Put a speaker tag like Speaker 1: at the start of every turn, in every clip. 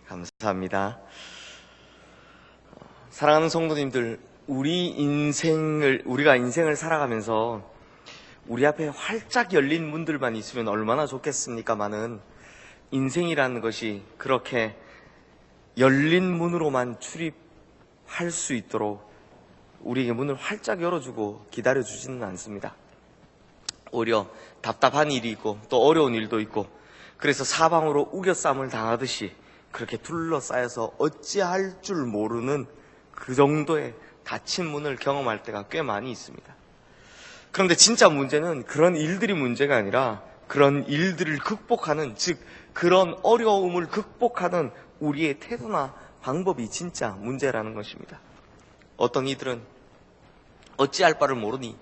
Speaker 1: 감사합니다. 사랑하는 성도님들, 우리가 인생을 살아가면서 우리 앞에 활짝 열린 문들만 있으면 얼마나 좋겠습니까마는 인생이라는 것이 그렇게 열린 문으로만 출입할 수 있도록 우리에게 문을 활짝 열어주고 기다려주지는 않습니다. 오히려 답답한 일이 있고 또 어려운 일도 있고, 그래서 사방으로 우겨쌈을 당하듯이 그렇게 둘러싸여서 어찌할 줄 모르는 그 정도의 닫힌 문을 경험할 때가 꽤 많이 있습니다. 그런데 진짜 문제는 그런 일들이 문제가 아니라 그런 일들을 극복하는, 즉 그런 어려움을 극복하는 우리의 태도나 방법이 진짜 문제라는 것입니다. 어떤 이들은 어찌할 바를 모르니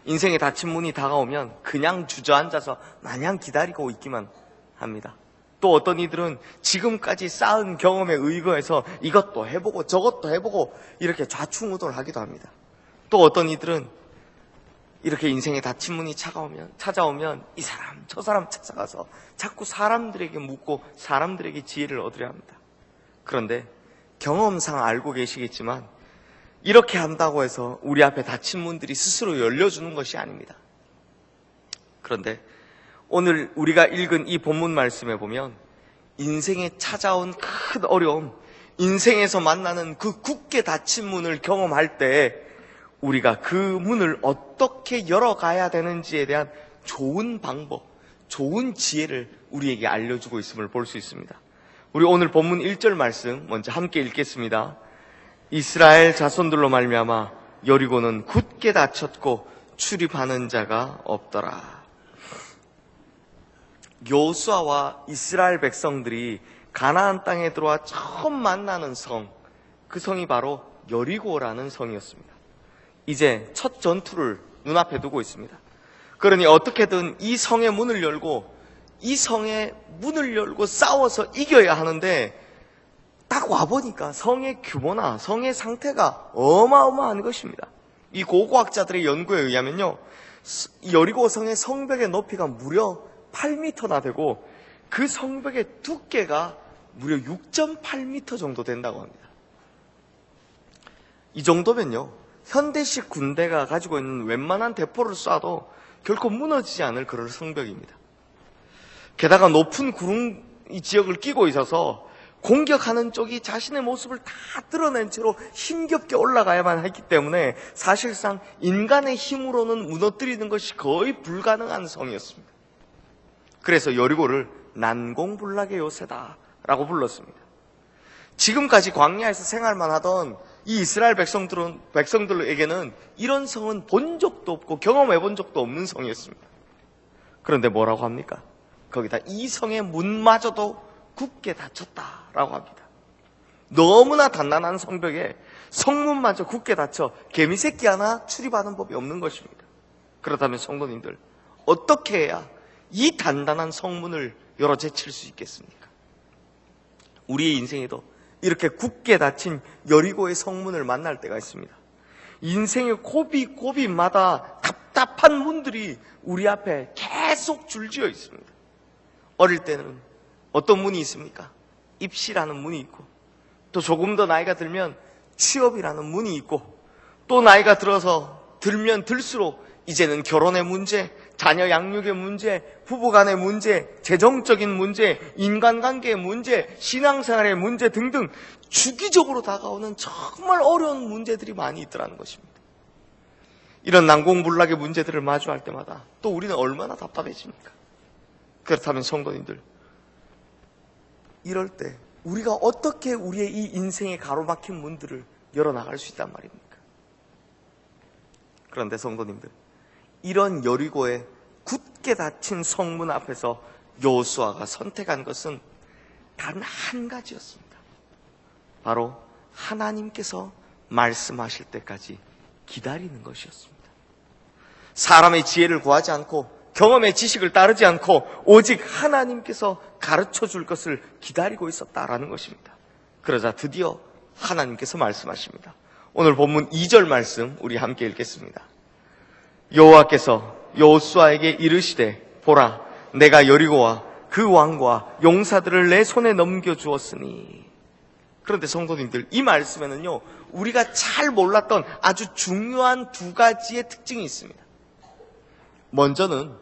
Speaker 1: 인생의 닫힌 문이 다가오면 그냥 주저앉아서 마냥 기다리고 있기만 합니다. 또 어떤 이들은 지금까지 쌓은 경험에 의거해서 이것도 해보고 저것도 해보고 이렇게 좌충우돌하기도 합니다. 또 어떤 이들은 이렇게 인생의 닫힌 문이 찾아오면 이 사람 저 사람 찾아가서 자꾸 사람들에게 묻고 사람들에게 지혜를 얻으려 합니다. 그런데 경험상 알고 계시겠지만 이렇게 한다고 해서 우리 앞에 닫힌 문들이 스스로 열려주는 것이 아닙니다. 그런데 오늘 우리가 읽은 이 본문 말씀에 보면 인생에 찾아온 큰 어려움, 인생에서 만나는 그 굳게 닫힌 문을 경험할 때 우리가 그 문을 어떻게 열어가야 되는지에 대한 좋은 방법, 좋은 지혜를 우리에게 알려주고 있음을 볼 수 있습니다. 우리 오늘 본문 1절 말씀 먼저 함께 읽겠습니다. 이스라엘 자손들로 말미암아 여리고는 굳게 닫혔고 출입하는 자가 없더라. 여호수아와 이스라엘 백성들이 가나안 땅에 들어와 처음 만나는 성, 그 성이 바로 여리고라는 성이었습니다. 이제 첫 전투를 눈앞에 두고 있습니다. 그러니 어떻게든 이 성의 문을 열고 싸워서 이겨야 하는데 딱 와보니까 성의 규모나 성의 상태가 어마어마한 것입니다. 이 고고학자들의 연구에 의하면요, 여리고 성의 성벽의 높이가 무려 8m나 되고 그 성벽의 두께가 무려 6.8m 정도 된다고 합니다. 이 정도면요, 현대식 군대가 가지고 있는 웬만한 대포를 쏴도 결코 무너지지 않을 그런 성벽입니다. 게다가 높은 구름 이 지역을 끼고 있어서 공격하는 쪽이 자신의 모습을 다 드러낸 채로 힘겹게 올라가야만 했기 때문에 사실상 인간의 힘으로는 무너뜨리는 것이 거의 불가능한 성이었습니다. 그래서 여리고를 난공불락의 요새다라고 불렀습니다. 지금까지 광야에서 생활만 하던 이 이스라엘 백성들에게는 이런 성은 본 적도 없고 경험해 본 적도 없는 성이었습니다. 그런데 뭐라고 합니까? 거기다 이 성의 문마저도 굳게 닫혔다라고 합니다. 너무나 단단한 성벽에 성문마저 굳게 닫혀 개미새끼 하나 출입하는 법이 없는 것입니다. 그렇다면 성도님들, 어떻게 해야 이 단단한 성문을 열어 제칠 수 있겠습니까? 우리의 인생에도 이렇게 굳게 닫힌 여리고의 성문을 만날 때가 있습니다. 인생의 고비고비마다 답답한 문들이 우리 앞에 계속 줄지어 있습니다. 어릴 때는 어떤 문이 있습니까? 입시라는 문이 있고, 또 조금 더 나이가 들면 취업이라는 문이 있고, 또 나이가 들면 들수록 이제는 결혼의 문제, 자녀 양육의 문제, 부부간의 문제, 재정적인 문제, 인간관계의 문제, 신앙생활의 문제 등등 주기적으로 다가오는 정말 어려운 문제들이 많이 있더라는 것입니다. 이런 난공불락의 문제들을 마주할 때마다 또 우리는 얼마나 답답해집니까? 그렇다면 성도님들, 이럴 때 우리가 어떻게 우리의 이 인생의 가로막힌 문들을 열어나갈 수 있단 말입니까? 그런데 성도님들, 이런 여리고의 굳게 닫힌 성문 앞에서 여호수아가 선택한 것은 단 한 가지였습니다. 바로 하나님께서 말씀하실 때까지 기다리는 것이었습니다. 사람의 지혜를 구하지 않고 경험의 지식을 따르지 않고 오직 하나님께서 가르쳐 줄 것을 기다리고 있었다라는 것입니다. 그러자 드디어 하나님께서 말씀하십니다. 오늘 본문 2절 말씀 우리 함께 읽겠습니다. 여호와께서 여호수아에게 이르시되 보라, 내가 여리고와 그 왕과 용사들을 내 손에 넘겨주었으니. 그런데 성도님들, 이 말씀에는요, 우리가 잘 몰랐던 아주 중요한 두 가지의 특징이 있습니다. 먼저는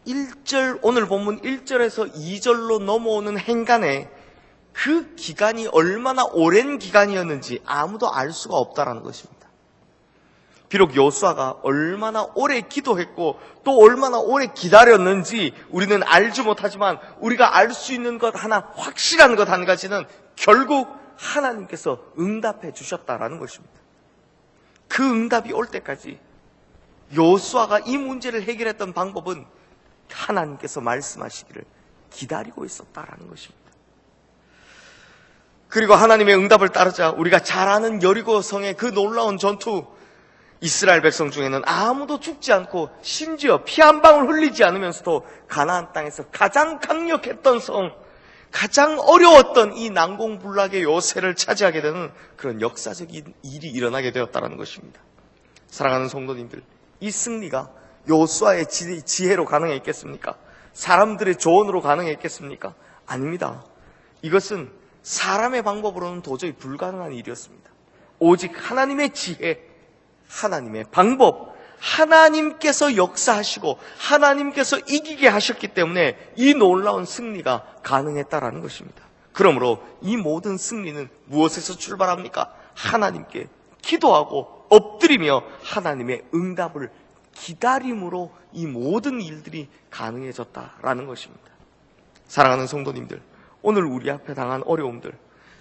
Speaker 1: 1절, 오늘 본문 1절에서 2절로 넘어오는 행간에 그 기간이 얼마나 오랜 기간이었는지 아무도 알 수가 없다라는 것입니다. 비록 여호수아가 얼마나 오래 기도했고 또 얼마나 오래 기다렸는지 우리는 알지 못하지만, 우리가 알 수 있는 것 하나, 확실한 것 한 가지는 결국 하나님께서 응답해 주셨다라는 것입니다. 그 응답이 올 때까지 여호수아가 이 문제를 해결했던 방법은 하나님께서 말씀하시기를 기다리고 있었다라는 것입니다. 그리고 하나님의 응답을 따르자 우리가 잘 아는 여리고성의 그 놀라운 전투, 이스라엘 백성 중에는 아무도 죽지 않고 심지어 피 한 방울 흘리지 않으면서도 가나안 땅에서 가장 강력했던 성, 가장 어려웠던 이 난공불락의 요새를 차지하게 되는 그런 역사적인 일이 일어나게 되었다는 것입니다. 사랑하는 성도님들, 이 승리가 여호수아의 지혜로 가능했겠습니까? 사람들의 조언으로 가능했겠습니까? 아닙니다. 이것은 사람의 방법으로는 도저히 불가능한 일이었습니다. 오직 하나님의 지혜, 하나님의 방법, 하나님께서 역사하시고 하나님께서 이기게 하셨기 때문에 이 놀라운 승리가 가능했다라는 것입니다. 그러므로 이 모든 승리는 무엇에서 출발합니까? 하나님께 기도하고 엎드리며 하나님의 응답을 기다림으로 이 모든 일들이 가능해졌다라는 것입니다. 사랑하는 성도님들, 오늘 우리 앞에 당한 어려움들,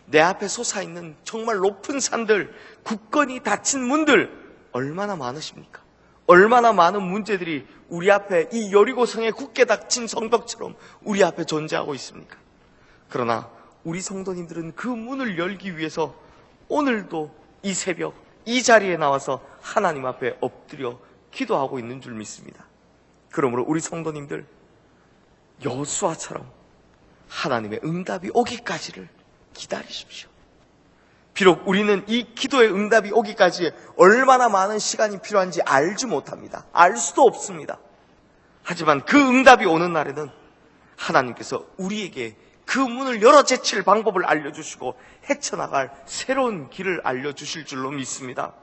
Speaker 1: 내 앞에 솟아있는 정말 높은 산들, 굳건히 닫힌 문들 얼마나 많으십니까? 얼마나 많은 문제들이 우리 앞에 이 여리고성에 굳게 닫힌 성벽처럼 우리 앞에 존재하고 있습니까? 그러나 우리 성도님들은 그 문을 열기 위해서 오늘도 이 새벽 이 자리에 나와서 하나님 앞에 엎드려 기도하고 있는 줄 믿습니다. 그러므로 우리 성도님들, 여호수아처럼 하나님의 응답이 오기까지를 기다리십시오. 비록 우리는 이 기도의 응답이 오기까지 얼마나 많은 시간이 필요한지 알지 못합니다. 알 수도 없습니다. 하지만 그 응답이 오는 날에는 하나님께서 우리에게 그 문을 열어 제칠 방법을 알려주시고 헤쳐나갈 새로운 길을 알려주실 줄로 믿습니다.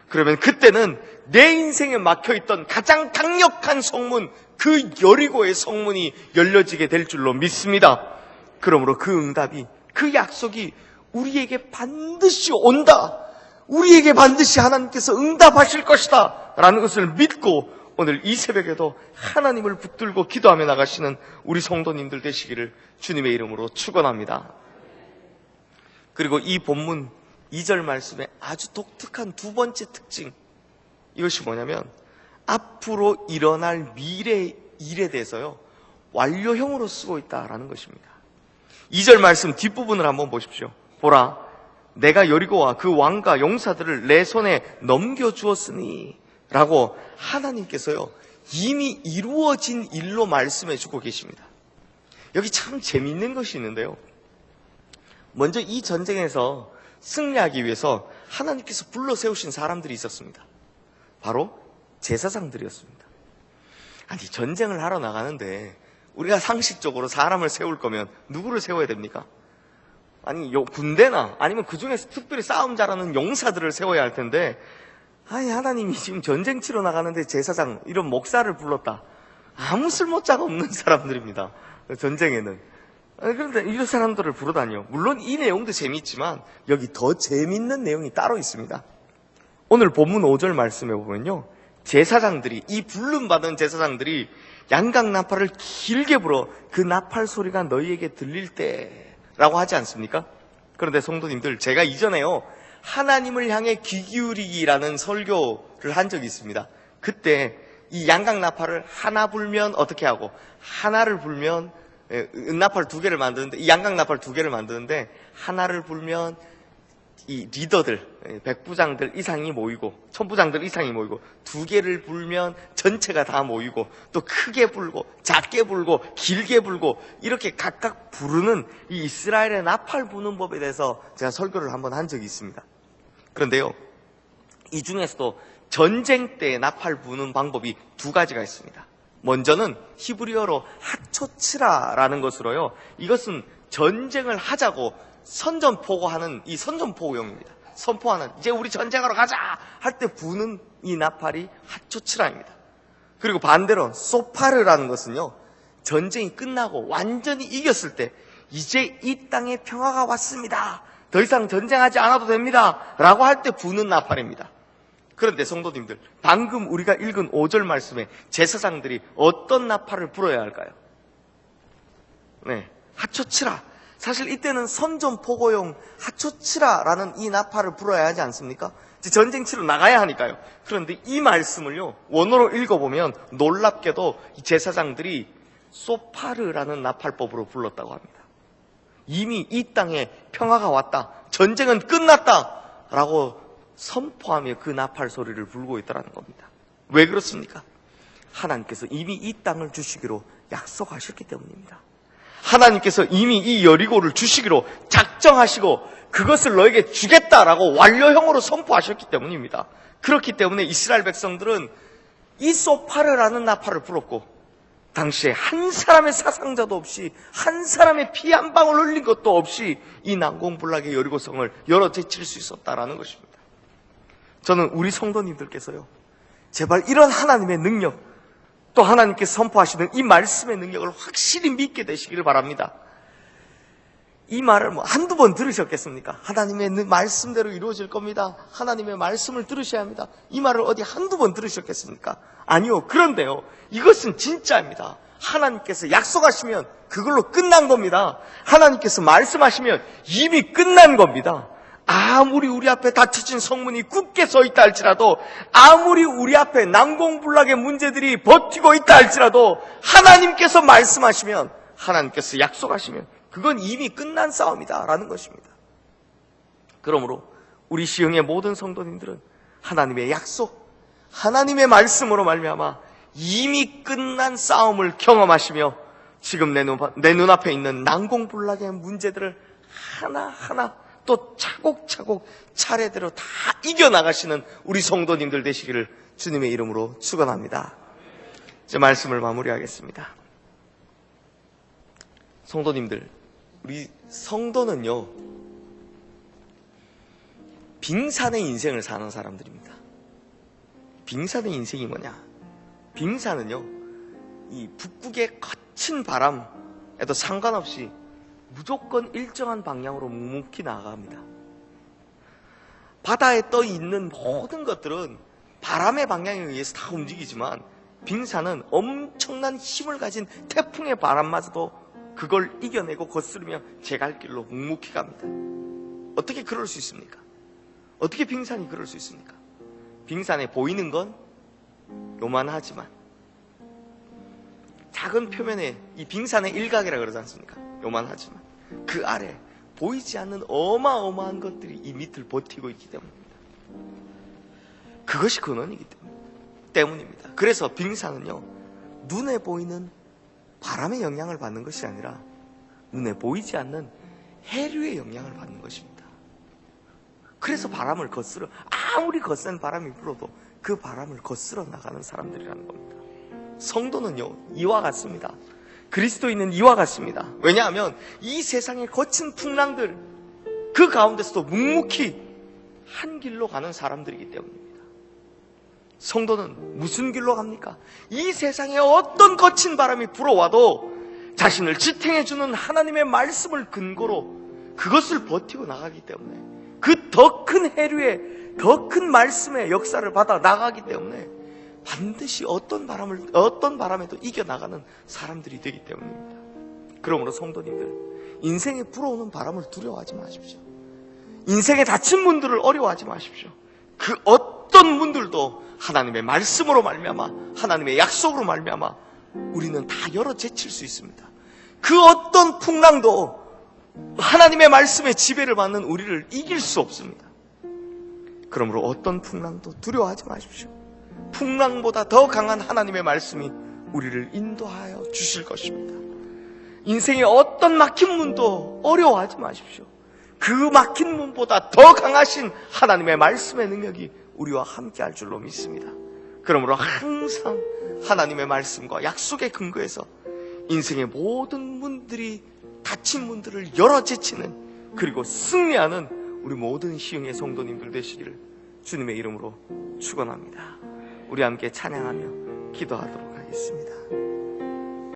Speaker 1: 그러면 그때는 내 인생에 막혀있던 가장 강력한 성문, 그 여리고의 성문이 열려지게 될 줄로 믿습니다. 그러므로 그 응답이, 그 약속이 우리에게 반드시 온다, 우리에게 반드시 하나님께서 응답하실 것이다 라는 것을 믿고 오늘 이 새벽에도 하나님을 붙들고 기도하며 나가시는 우리 성도님들 되시기를 주님의 이름으로 축원합니다. 그리고 이 본문 2절 말씀의 아주 독특한 두 번째 특징, 이것이 뭐냐면 앞으로 일어날 미래 일에 대해서요 완료형으로 쓰고 있다라는 것입니다. 2절 말씀 뒷부분을 한번 보십시오. 보라, 내가 여리고와 그 왕과 용사들을 내 손에 넘겨주었으니 라고 하나님께서요 이미 이루어진 일로 말씀해 주고 계십니다. 여기 참 재미있는 것이 있는데요, 먼저 이 전쟁에서 승리하기 위해서 하나님께서 불러 세우신 사람들이 있었습니다. 바로 제사장들이었습니다. 아니, 전쟁을 하러 나가는데 우리가 상식적으로 사람을 세울 거면 누구를 세워야 됩니까? 아니, 군대나 아니면 그 중에서 특별히 싸움 잘하는 용사들을 세워야 할 텐데, 아니, 하나님이 지금 전쟁 치러 나가는데 제사장, 이런 목사를 불렀다. 아무 쓸모자가 없는 사람들입니다, 전쟁에는. 그런데 이런 사람들을 부르다니요. 물론 이 내용도 재미있지만 여기 더 재미있는 내용이 따로 있습니다. 오늘 본문 5절 말씀에 보면요, 제사장들이, 이 불름받은 제사장들이 양강나팔을 길게 불어 그 나팔 소리가 너희에게 들릴 때라고 하지 않습니까? 그런데 성도님들, 제가 이전에요 하나님을 향해 귀 기울이기라는 설교를 한 적이 있습니다. 그때 이 양강나팔을 하나 불면 어떻게 하고, 하나를 불면 은나팔 2개를 만드는데, 이 양강나팔 2개를 만드는데 하나를 불면 이 리더들, 백부장들 이상이 모이고 천부장들 이상이 모이고, 2개를 불면 전체가 다 모이고, 또 크게 불고 작게 불고 길게 불고 이렇게 각각 부르는 이 이스라엘의 나팔 부는 법에 대해서 제가 설교를 한번 한 적이 있습니다. 그런데요, 이 중에서도 전쟁 때 나팔 부는 방법이 2가지가 있습니다. 먼저는 히브리어로 하초츠라라는 것으로요, 이것은 전쟁을 하자고 선전포고하는 이 선전포고용입니다. 선포하는, 이제 우리 전쟁하러 가자 할 때 부는 이 나팔이 하초치라입니다. 그리고 반대로 소파르라는 것은요, 전쟁이 끝나고 완전히 이겼을 때 이제 이 땅에 평화가 왔습니다, 더 이상 전쟁하지 않아도 됩니다 라고 할 때 부는 나팔입니다. 그런데 성도님들, 방금 우리가 읽은 5절 말씀에 제사장들이 어떤 나팔을 불어야 할까요? 네, 하초치라. 사실 이때는 선전포고용 하초치라라는 이 나팔을 불어야 하지 않습니까? 이제 전쟁 치러 나가야 하니까요. 그런데 이 말씀을요, 원어로 읽어보면 놀랍게도 이 제사장들이 소파르라는 나팔법으로 불렀다고 합니다. 이미 이 땅에 평화가 왔다, 전쟁은 끝났다 라고 선포하며 그 나팔 소리를 불고 있다는 겁니다. 왜 그렇습니까? 하나님께서 이미 이 땅을 주시기로 약속하셨기 때문입니다. 하나님께서 이미 이 여리고를 주시기로 작정하시고 그것을 너에게 주겠다라고 완료형으로 선포하셨기 때문입니다. 그렇기 때문에 이스라엘 백성들은 이 소파르라는 나팔을 불었고, 당시에 한 사람의 사상자도 없이, 한 사람의 피 한 방울 흘린 것도 없이 이 난공불락의 여리고성을 열어 제칠 수 있었다라는 것입니다. 저는 우리 성도님들께서요, 제발 이런 하나님의 능력, 또 하나님께서 선포하시는 이 말씀의 능력을 확실히 믿게 되시기를 바랍니다. 이 말을 한두 번 들으셨겠습니까? 하나님의 말씀대로 이루어질 겁니다, 하나님의 말씀을 들으셔야 합니다, 이 말을 어디 한두 번 들으셨겠습니까? 아니요. 그런데요, 이것은 진짜입니다. 하나님께서 약속하시면 그걸로 끝난 겁니다. 하나님께서 말씀하시면 이미 끝난 겁니다. 아무리 우리 앞에 닫혀진 성문이 굳게 서 있다 할지라도, 아무리 우리 앞에 난공불락의 문제들이 버티고 있다 할지라도, 하나님께서 말씀하시면, 하나님께서 약속하시면 그건 이미 끝난 싸움이다 라는 것입니다. 그러므로 우리 시흥의 모든 성도님들은 하나님의 약속, 하나님의 말씀으로 말미암아 이미 끝난 싸움을 경험하시며 지금 내 눈앞에 있는 난공불락의 문제들을 하나하나 또 차곡차곡 차례대로 다 이겨나가시는 우리 성도님들 되시기를 주님의 이름으로 축원합니다. 이제 말씀을 마무리하겠습니다. 성도님들, 우리 성도는요, 빙산의 인생을 사는 사람들입니다. 빙산의 인생이 뭐냐? 빙산은요, 이 북극의 거친 바람에도 상관없이 무조건 일정한 방향으로 묵묵히 나아갑니다. 바다에 떠 있는 모든 것들은 바람의 방향에 의해서 다 움직이지만, 빙산은 엄청난 힘을 가진 태풍의 바람마저도 그걸 이겨내고 거스르며 제 갈 길로 묵묵히 갑니다. 어떻게 그럴 수 있습니까? 어떻게 빙산이 그럴 수 있습니까? 빙산에 보이는 건 요만하지만, 작은 표면에 이 빙산의 일각이라 그러지 않습니까? 요만하지만 그 아래 보이지 않는 어마어마한 것들이 이 밑을 버티고 있기 때문입니다. 그것이 근원이기 때문입니다. 그래서 빙산은요, 눈에 보이는 바람의 영향을 받는 것이 아니라 눈에 보이지 않는 해류의 영향을 받는 것입니다. 그래서 바람을 거스러, 아무리 거센 바람이 불어도 그 바람을 거스러 나가는 사람들이라는 겁니다. 성도는요, 이와 같습니다. 그리스도인은 이와 같습니다. 왜냐하면 이 세상의 거친 풍랑들, 그 가운데서도 묵묵히 한 길로 가는 사람들이기 때문입니다. 성도는 무슨 길로 갑니까? 이 세상에 어떤 거친 바람이 불어와도 자신을 지탱해주는 하나님의 말씀을 근거로 그것을 버티고 나가기 때문에, 그 더 큰 해류에 더 큰 말씀의 역사를 받아 나가기 때문에 반드시 어떤 바람에도 이겨나가는 사람들이 되기 때문입니다. 그러므로 성도님들, 인생에 불어오는 바람을 두려워하지 마십시오. 인생에 닫힌 문들을 어려워하지 마십시오. 그 어떤 문들도 하나님의 말씀으로 말미암아, 하나님의 약속으로 말미암아 우리는 다 열어 제칠 수 있습니다. 그 어떤 풍랑도 하나님의 말씀의 지배를 받는 우리를 이길 수 없습니다. 그러므로 어떤 풍랑도 두려워하지 마십시오. 풍랑보다 더 강한 하나님의 말씀이 우리를 인도하여 주실 것입니다. 인생의 어떤 막힌 문도 어려워하지 마십시오. 그 막힌 문보다 더 강하신 하나님의 말씀의 능력이 우리와 함께 할 줄로 믿습니다. 그러므로 항상 하나님의 말씀과 약속의 근거에서 인생의 모든 문들이 닫힌 문들을 열어 제치는, 그리고 승리하는 우리 모든 시흥의 성도님들 되시기를 주님의 이름으로 축원합니다. 우리 함께 찬양하며 기도하도록 하겠습니다.